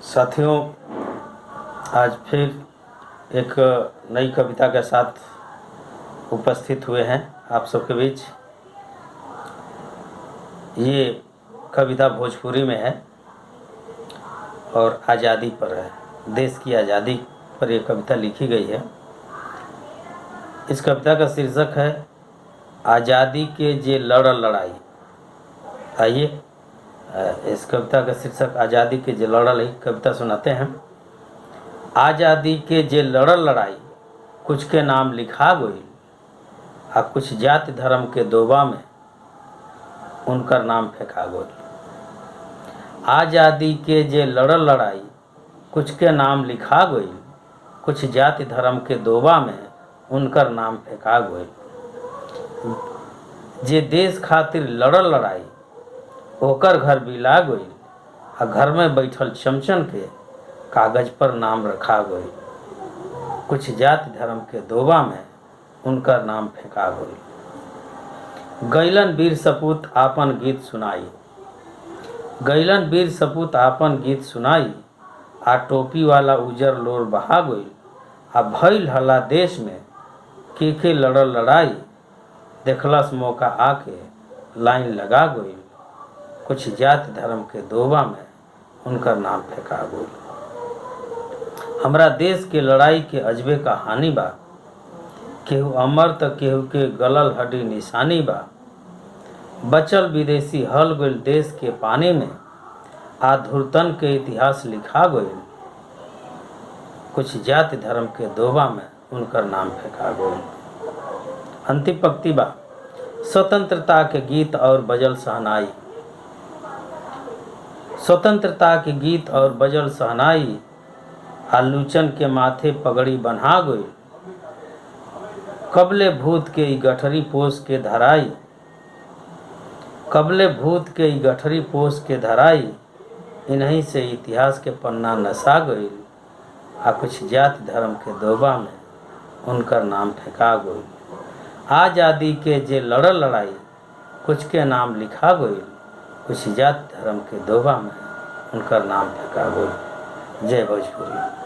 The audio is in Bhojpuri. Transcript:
साथियों, आज फिर एक नई कविता के साथ उपस्थित हुए हैं आप सबके बीच। ये कविता भोजपुरी में है और आज़ादी पर है, देश की आज़ादी पर ये कविता लिखी गई है। इस कविता का शीर्षक है आज़ादी के जे लड़ लड़ाई। आइए इस कविता का शीर्षक आज़ादी के जे लड़ लड़ाई कविता सुनाते हैं। आज़ादी के जे लड़ लड़ाई कुछ के नाम लिखा गई, आ कुछ जाति धर्म के दोबा में उनकर नाम फेंका गई। आज़ादी के जे लड़ लड़ाई कुछ के नाम लिखा गई, कुछ जाति धर्म के दोबा में उनकर नाम फेंका गई। जे देश खातिर लड़ लड़ाई ओकर घर बिला गई, आ घर में बैठल चमचन के कागज पर नाम रखा गई। कुछ जाति धर्म के दोबा में उनकर नाम फेंका गई। गैलन वीर सपूत आपन गीत सुनाई, गैलन वीर सपूत आपन गीत सुनाई, आ टोपी वाला उजर लोर बहा गई। आ भइल हला देश में के लड़ लड़ाई, देखलस मौका आके लाइन लगा गई। कुछ जाति धर्म के दोबा में उनकर नाम फेंका गई। हमरा देश के लड़ाई के अजबे कहानी बा, केहू अमर त केहू के गलल हड्डी निशानी बा। बचल विदेशी हल गइल देश के पानी में, आ धुरतन के इतिहास लिखा गइल। कुछ जाति धर्म के दोबा में उनकर नाम फेंका गइल। अंतिम पंक्ति बा, स्वतंत्रता के गीत और बजल सहनाई, स्वतंत्रता के गीत और बजल सहनाई, आलूचन के माथे पगड़ी बन्हा गई। कबले भूत के ई गठरी पोस के धराई, कबले भूत के ई गठरी पोस के धराई, इन्हीं से इतिहास के पन्ना नसा गई। आ कुछ जाति धर्म के दोबा में उनकर नाम फेंका गई। आज़ादी के जे लड़ लड़ाई कुछ के नाम लिखा गई, कुछ जाति धर्म के दोबा में उनकर नाम फेंका गई। जय भोजपुरी।